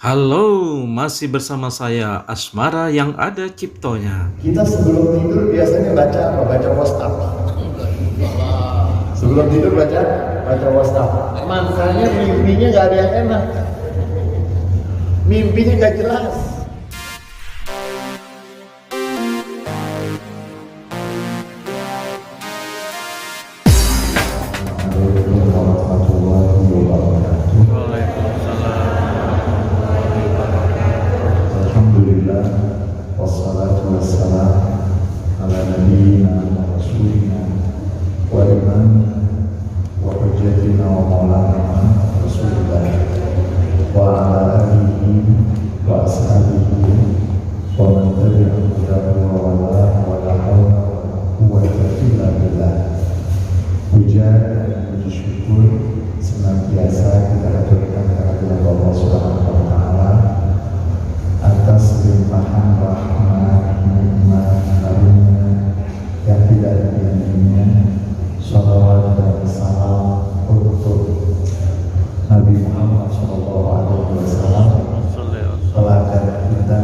Halo, masih bersama saya Asmara yang ada Ciptonya. Kita sebelum tidur biasanya baca apa? Baca WhatsApp. Sebelum tidur baca WhatsApp. Makanya mimpinya nggak ada yang enak. Mimpinya nggak jelas. Assalamualaikum warahmatullahi wabarakatuh. Alhamdulillah, wassalatu wassalam ala nabiyyina wa rasulina wa imamina wa hujjatina wa maulana Rasulillah wa ala alihi wa ashabihi wa man tabi'ahum bi ihsanin wa la hawla wa la quwwata illa billah. Puja dan puji syukur senantiasa kita haturkan kehadirat Allah Subhanahu wa taala atas limpahan rahmat, nikmat, karunia yang tidak tandinginya. Shalawat dan salam untuk Nabi Muhammad SAW, teladan kita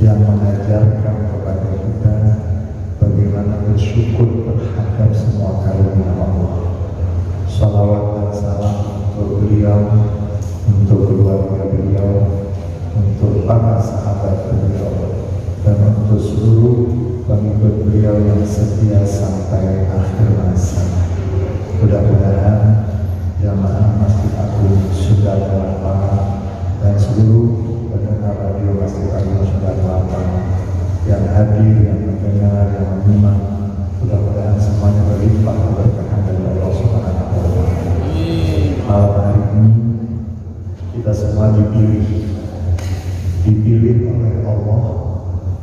yang mengajarkan kepada kita bagaimana bersyukur terhadap semua karunia Allah. Shalawat dan salam untuk beliau, untuk keluarga beliau, untuk para sahabat beliau, dan untuk seluruh pengikut beliau yang setia sampai akhir masa. Mudah-mudahan jamaah Masjid Agung sudah lapang dan seluruh pendengar radio Masjid Agung sudah lapang, yang hadir, yang mendengar, yang menyimak, mudah-mudahan semuanya berlimpah keberkahan dari Allah Subhanahu wa taala. Malam hari ini kita semua dipilih oleh Allah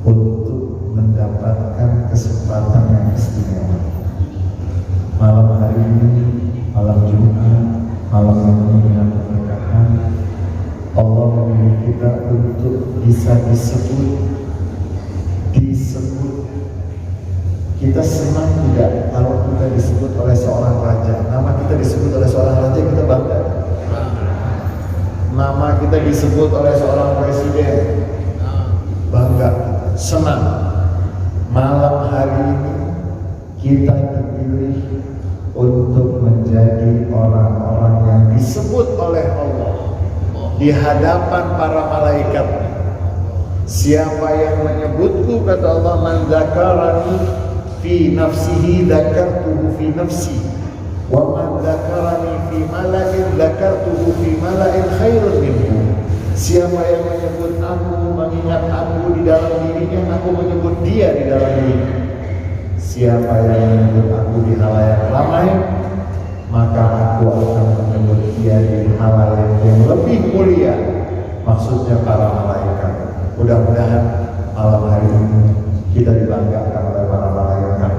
untuk mendapatkan kesempatan yang istimewa. Malam hari ini, malam Jumat, malam yang penuh dengan keberkahan, Allah memilih kita untuk bisa disebut. Kita senang tidak kalau kita disebut oleh seorang raja? Nama kita disebut oleh seorang raja, kita bangga. Nama kita disebut oleh seorang presiden, bangga, senang. Malam hari ini kita dipilih untuk menjadi orang-orang yang disebut oleh Allah di hadapan para malaikat. Siapa yang menyebutku, kata Allah, man dzakarani fi nafsihi dzakartuhu fi nafsi wa man dzakarani fi mala'in dzakartuhu fi mala'in khairun minhu. Siapa yang menyebut aku, mengingat aku di dalam dirinya, aku menyebut dia di dalam dirinya. Siapa yang menyebut aku di halayak ramai, maka aku akan menyebut dia di halayak yang lebih mulia, maksudnya para malaikat. Mudah-mudahan malam hari ini kita dibanggakan oleh para malaikat,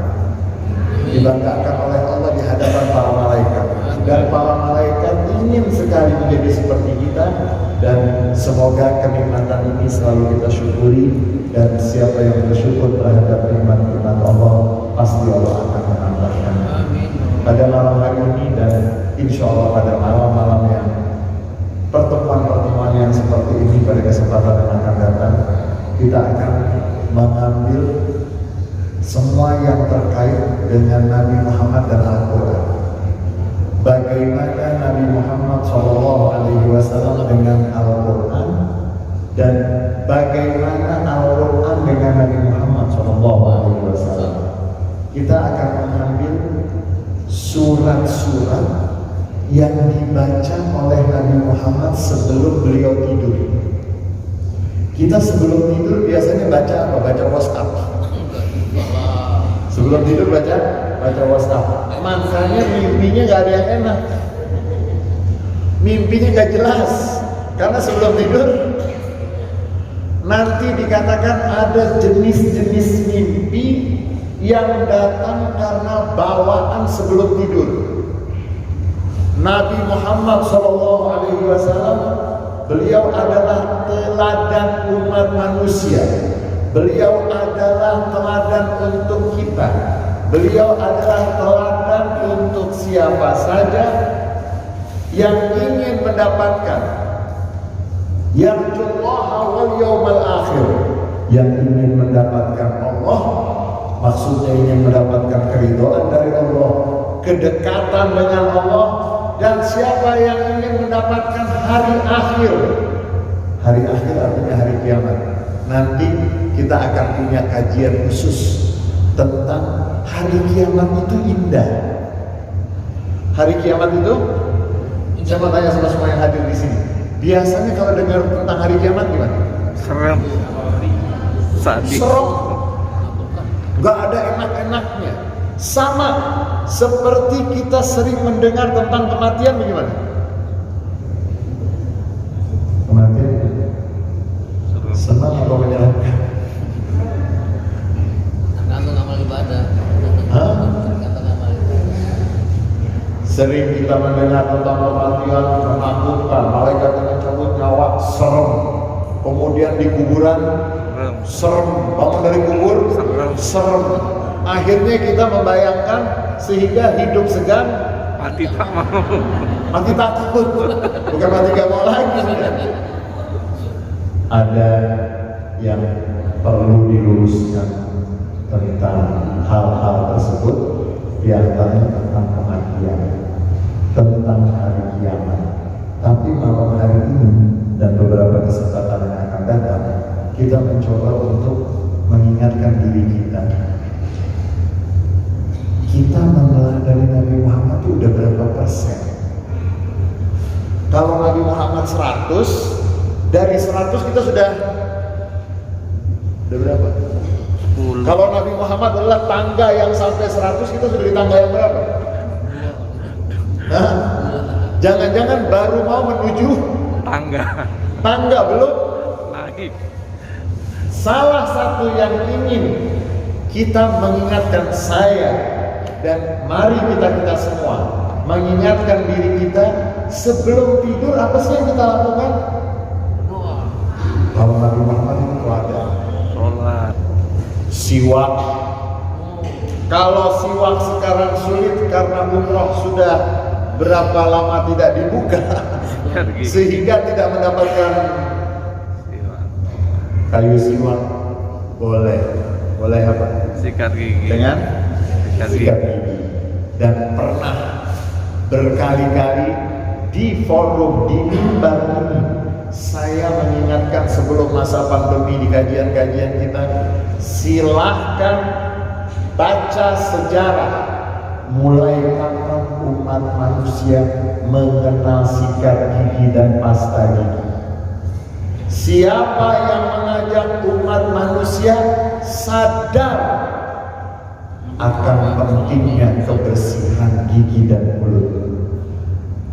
dibanggakan oleh Allah di hadapan para malaikat, dan para malaikat ingin sekali menjadi seperti kita. Dan semoga kenikmatan ini selalu kita syukuri, dan siapa yang bersyukur terhadap nikmat-nikmat Allah, pasti Allah akan menambahkan. Pada malam hari ini dan insya Allah pada malam-malam yang pertemuan-pertemuan yang seperti ini, pada kesempatan yang akan datang, kita akan mengambil semua yang terkait dengan Nabi Muhammad dan Al-Quran. Bagaimana Nabi Muhammad SAW dengan Al-Quran, dan bagaimana Al-Quran dengan Nabi Muhammad SAW. Kita akan mengambil surat-surat yang dibaca oleh Nabi Muhammad sebelum beliau tidur. Kita sebelum tidur biasanya baca apa? Baca WhatsApp. Sebelum tidur baca WhatsApp. Makanya mimpinya nggak ada yang enak. Mimpinya nggak jelas, karena sebelum tidur nanti dikatakan ada jenis-jenis mimpi yang datang karena bawaan sebelum tidur. Nabi Muhammad SAW, beliau adalah teladan umat manusia. Beliau adalah teladan untuk kita. Beliau adalah teladan untuk siapa saja yang ingin mendapatkan yarjullaha wal yawmal akhir, yang ingin mendapatkan Allah, maksudnya ingin mendapatkan keridhaan dari Allah, kedekatan dengan Allah, dan siapa yang ingin mendapatkan hari akhir. Hari akhir artinya hari kiamat. Nanti kita akan punya kajian khusus tentang hari kiamat itu indah. Hari kiamat itu, saya mau tanya sama semua yang hadir di sini. Biasanya kalau dengar tentang hari kiamat gimana? Serem. Sadik. Serem. Gak ada enak-enaknya. Sama seperti kita sering mendengar tentang kematian, bagaimana? Kematian senang atau menyenangkan? Tergantung amal ibadah. Tergantung amal ibadah. Sering kita mendengar tentang kematian, menakutkan, malaikat yang mencabut nyawa, serem. Kemudian di kuburan, serem. Bangun dari kubur, serem. Akhirnya kita membayangkan sehingga hidup segan, Mati tak mau. mati takut, bukan mati gak mau lagi. Ada yang perlu diluruskan tentang hal-hal tersebut, di antaranya tentang kematian, tentang hari kiamat. Tapi malam hari ini dan beberapa kesempatan yang akan datang, kita mencoba untuk mengingatkan diri kita. Kita meneladani Nabi Muhammad itu udah berapa persen? Kalau Nabi Muhammad 100, dari 100 kita sudah berapa? 10. Kalau Nabi Muhammad adalah tangga yang sampai 100, kita sudah di tangga yang berapa? Nah, jangan-jangan baru mau menuju tangga belum? Lagi. Salah satu yang ingin kita mengingatkan saya dan mari kita semua mengingatkan diri kita sebelum tidur, apa sih yang kita lakukan? Doa. Kalau Nabi Muhammad itu ada Sholat. siwak. Kalau siwak sekarang sulit karena umroh sudah berapa lama tidak dibuka sehingga tidak mendapatkan kayu siwak. Boleh apa? Sikat gigi. Dengan sikat gigi. Dan pernah berkali-kali di forum, di mimbar ini saya mengingatkan sebelum masa pandemi di kajian-kajian kita, silahkan baca sejarah mulai kapan umat manusia mengenal sikat gigi dan pasta gigi. Siapa yang mengajak umat manusia sadar akan pentingnya kebersihan gigi dan mulut?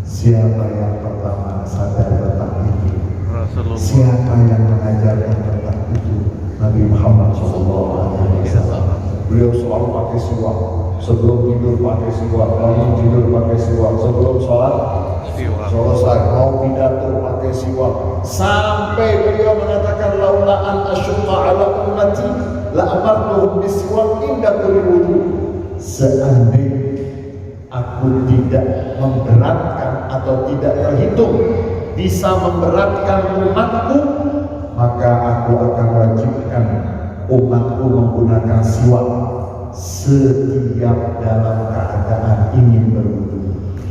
Siapa yang pertama sadar tentang itu? Rasulullah. Siapa yang mengajarkan tentang itu? Nabi Muhammad SAW. Beliau selalu pakai siwak. Sebelum tidur pakai siwak, bangun tidur pakai siwak, sebelum sholat selesai mau pidato pakai siwak. Sampai beliau mengatakan, laula an asyqa ala ummati la amartuhum bisiwak inda kulli wudu. Seandainya aku tidak memberatkan atau tidak terhitung bisa memberatkan umatku, maka aku akan wajibkan umatku menggunakan siwak setiap dalam keadaan ingin berwudu.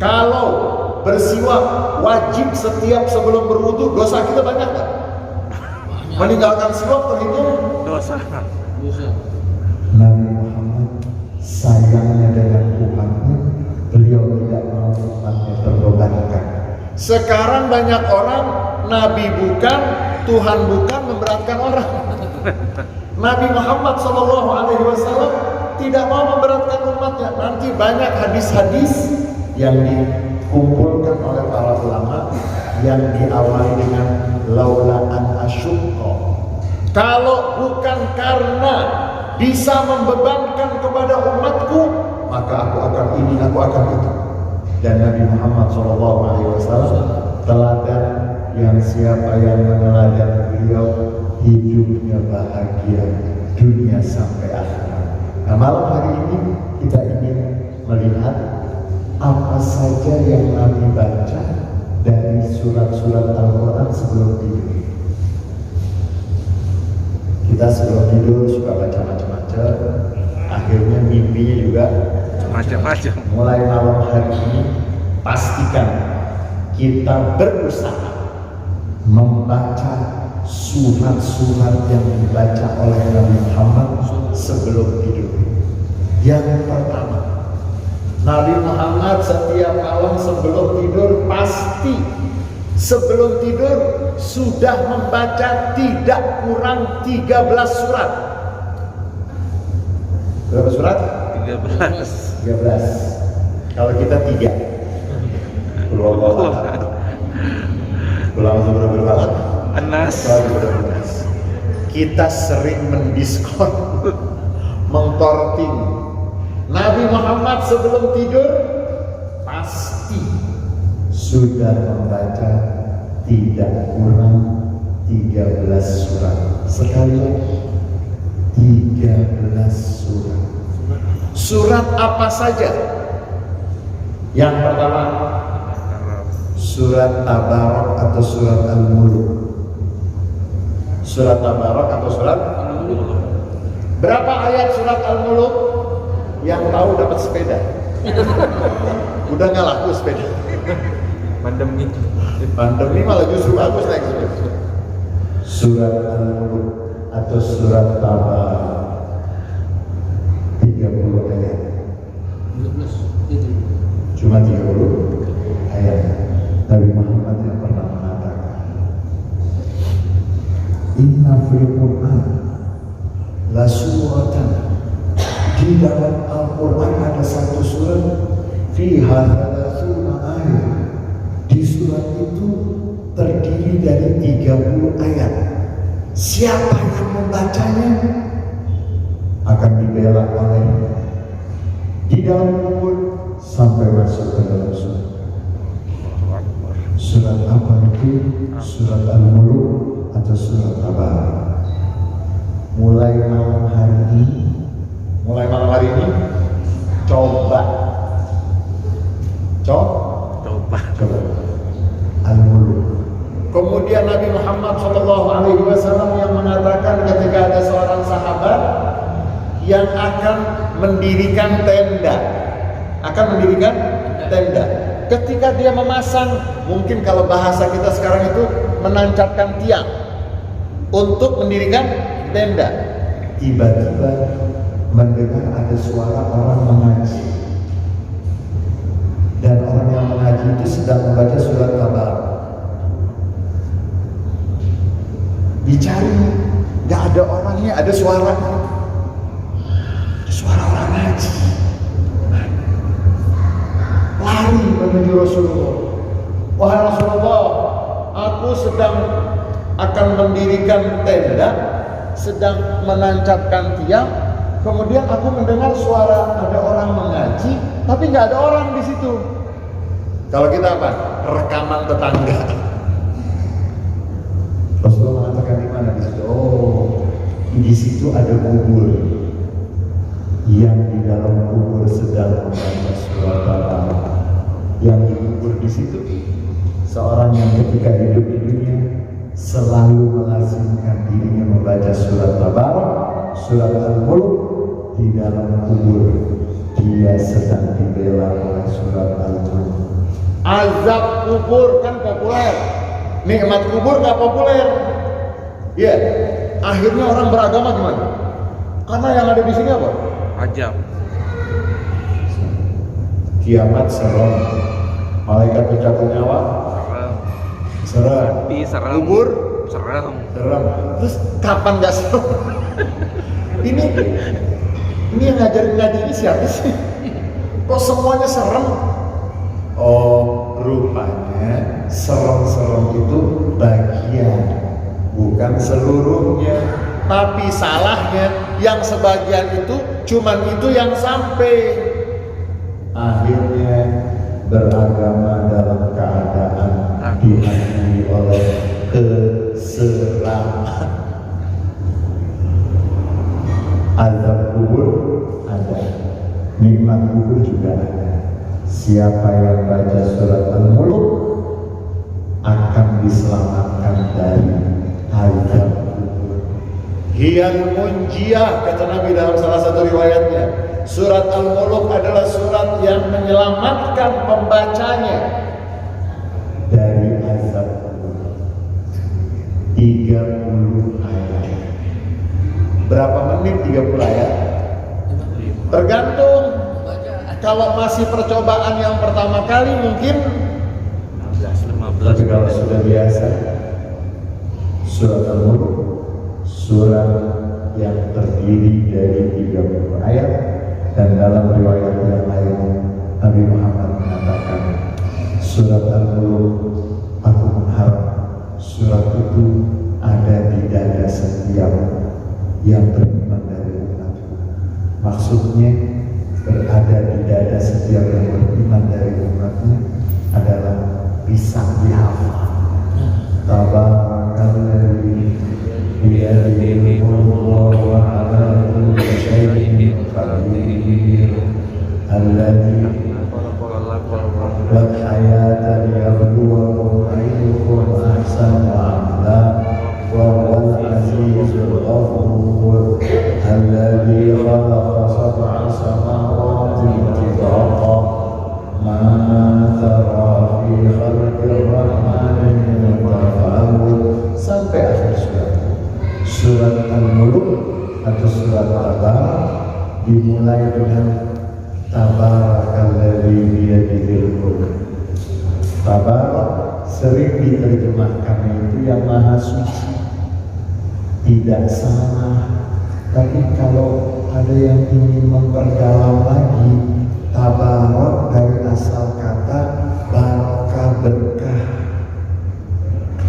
Kalau bersiwak wajib setiap sebelum berwudu, dosa kita banyak kan? Meninggalkan siwak terhitung Dosa. Nabi Muhammad sayangnya dengan umatnya, beliau tidak mau umatnya terbebankan. Sekarang banyak orang Nabi bukan, Tuhan bukan, memberatkan orang. Nabi Muhammad SAW tidak mau memberatkan umatnya. Nanti banyak hadis-hadis yang dikumpulkan oleh para ulama yang diawali dengan laula an asyqa. Kalau bukan karena bisa membebankan kepada umatku, maka aku akan ini, aku akan itu. Dan Nabi Muhammad SAW teladan yang siapa yang meneladani beliau hidupnya bahagia dunia sampai akhirat. Nah, malam hari ini kita ingin melihat apa saja yang Nabi baca dari surat-surat Al-Quran sebelum tidur. Intinya juga Macam-macam. mulai malam hari ini pastikan kita berusaha membaca surat-surat yang dibaca oleh Nabi Muhammad sebelum tidur. Yang pertama, Nabi Muhammad setiap malam sebelum tidur pasti sebelum tidur sudah membaca tidak kurang 13 surat. Berapa surat? 13. 13. Kalau kita 3. Pulang berapa? Anas. Kita sering mendiskon, mengkorting. Nabi Muhammad sebelum tidur pasti sudah membaca tidak kurang 13 surat. Sekali lagi, 13 surat. Surat apa saja? Yang pertama, surat Tabarak atau surat Al-Mulk. Surat Tabarak atau surat Al-Mulk. Berapa ayat surat Al-Mulk? Yang tahu dapat sepeda. Udah nggak laku sepeda. Pandemi. Pandemi malah justru bagus naik sepeda. Surat Al-Mulk atau surat Tabarak 30 ayat. 12 itu. Cuma 30 ayat. Nabi Muhammad yang pernah mengatakan, Inna fil Qur'an la suratan, di dalam Al-Quran ada satu surat fiha 30 ayat. Di surat itu terdiri dari 30 ayat. Siapa yang membacanya akan dibela oleh di dalam kubur sampai masuk ke dalam surga. Surat apa itu? Surat Al-Mulk atau surat Tabarak. Mulai malam hari ini coba Al-Mulk. Kemudian Nabi Muhammad SAW yang mengatakan ketika ada seorang sahabat yang akan mendirikan tenda, ketika dia memasang, mungkin kalau bahasa kita sekarang itu menancapkan tiang untuk mendirikan tenda, tiba-tiba mendengar ada suara orang mengaji, dan orang yang mengaji itu sedang membaca surat Tabarak. Dicari, nggak ada orangnya, ada suara orang ngaji. Lari menuju Rasulullah. Wahai Rasulullah, aku sedang akan mendirikan tenda, sedang menancapkan tiang. Kemudian aku mendengar suara ada orang mengaji, tapi nggak ada orang di situ. Kalau kita apa? Rekaman tetangga. Rasulullah mengatakan di mana di situ? Oh, di situ ada kubur. Yang di dalam kubur sedang membaca surat Al-Baqarah. Yang dikubur di situ seorang yang ketika hidup di dunia selalu melazimkan dirinya membaca surat Al-Baqarah, surat Al-Mulk. Di dalam kubur dia sedang dibela oleh surat Al-Mulk. Azab kubur kan populer, nikmat kubur nggak populer. Ya, akhirnya orang beragama gimana? Karena yang ada di sini apa? Ajab. Kiamat serem, malaikat pencabut nyawa serem, Serem. kubur Serem. Terus kapan nggak serem? ini yang ngajarin ini siapa sih? Kok semuanya serem? Oh, rupanya serem-serem itu bagian, bukan seluruhnya. Tapi salahnya yang sebagian itu cuman itu yang sampai. Akhirnya beragama dalam keadaan dihantui oleh keseraman. Azab kubur ada, nikmat kubur juga ada. Siapa yang baca surat Al-Mulk akan diselamatkan dari azab kubur. Hiyal munjiyah, kata Nabi dalam salah satu riwayatnya. Surat Al-Mulk adalah surat yang menyelamatkan pembacanya dari azab kubur. 30 ayat. Berapa menit 30 ayat? Tergantung. Kalau masih percobaan yang pertama kali mungkin 15. tapi kalau sudah biasa, surat Al-Mulk surat yang terdiri dari 30 ayat, dan dalam riwayat yang lain Nabi Muhammad mengatakan surat Al-Mulk, aku mengharap surat itu ada di dada setiap yang beriman dari umatku. Maksudnya berada di dada setiap yang beriman dari umatnya adalah bisa dihafal. Tabarakalladzi biyadihi mulku wa ala kulli syai'in qadir alladzi wal hayata liyabluwakum ayyukum ahsanu amala wa huwal azizul ghafur alladzi khalaqa sab'a samawati tibaqa ma tara fi khalqir rahmani min tafawut sampai akhir surat. Surat Al-Mulk atau surat Tabarak dimulai dengan Tabarakalladzi biyadihil mulk. Tabarak sering diterjemahkan itu yang maha suci, tidak salah. Tapi kalau ada yang ingin memperdalam lagi, tabarak dari asal kata barokah, berkah.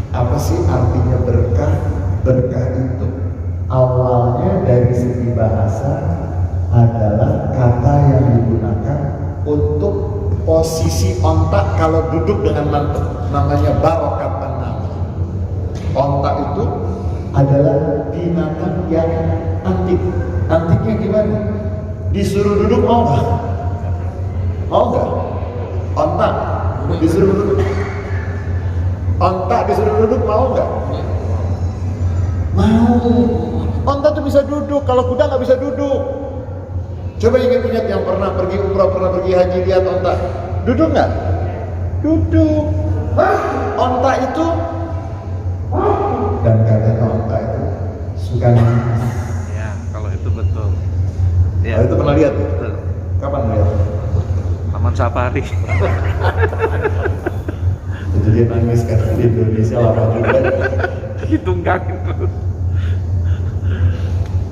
Apa sih artinya berkah? Berkah itu awalnya dari segi bahasa adalah kata yang digunakan untuk posisi ontak kalau duduk dengan mantap, namanya barokat an-nam. Ontak itu adalah binatang yang antik. Antiknya gimana? Disuruh duduk mau nggak? Mau nggak? Ontak disuruh duduk. Ontak disuruh duduk mau nggak? Mau. Ontak tuh bisa duduk, kalau kuda nggak bisa duduk. Coba ingat-ingat yang pernah pergi umrah, pernah pergi haji, lihat onta. Duduk nggak? Duduk. Onta itu, dan katanya onta itu suka nangis. Ya, kalau itu betul. Ya. Oh, itu pernah lihat? Betul. Kapan lihat? Taman Safari. Itu dia nangis karena di Indonesia lama juga. Ditunggangin terus.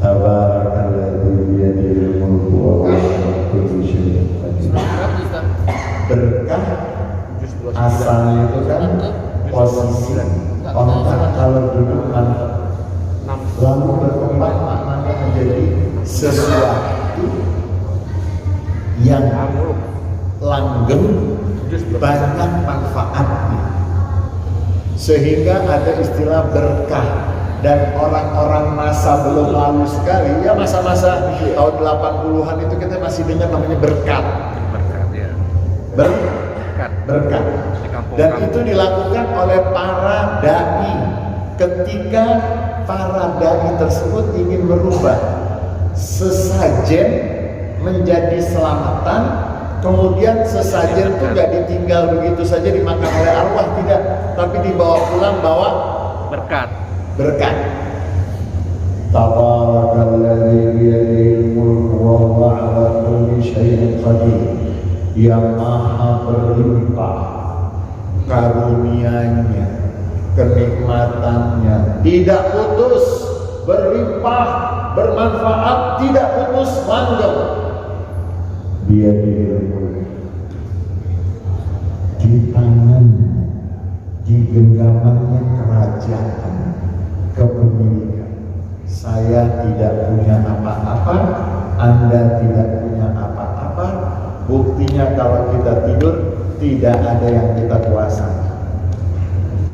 Tabarakalladzi biyadihil mulku wa huwa ala kulli syai'in qadir. Berkah asalnya itu kan posisi ontak kalau duduk mantap, lalu berkembang maknanya menjadi sesuatu yang langgeng, banyak manfaatnya, sehingga ada istilah berkah. Dan orang-orang masa belum lalu sekali, ya masa-masa tahun 80-an itu kita masih dengar namanya berkat. Berkat ya. Berkat. Dan itu dilakukan oleh para dai ketika para dai tersebut ingin merubah sesajen menjadi selamatan. Kemudian sesajen itu gak ditinggal begitu saja dimakan oleh arwah, tidak, tapi dibawa pulang bawa berkat. Tabarakalladzi biyadihil mulku wa huwa ala kulli syai'in qadir. Yang maha berlimpah karunia-Nya, kenikmatannya tidak putus, berlimpah, bermanfaat, tidak putus, langgeng. Biyadihil mulku, di tangannya, di genggamannya kerajaan, kepemilikan. Saya tidak punya apa-apa, Anda tidak punya apa-apa. Buktinya kalau kita tidur tidak ada yang kita kuasai.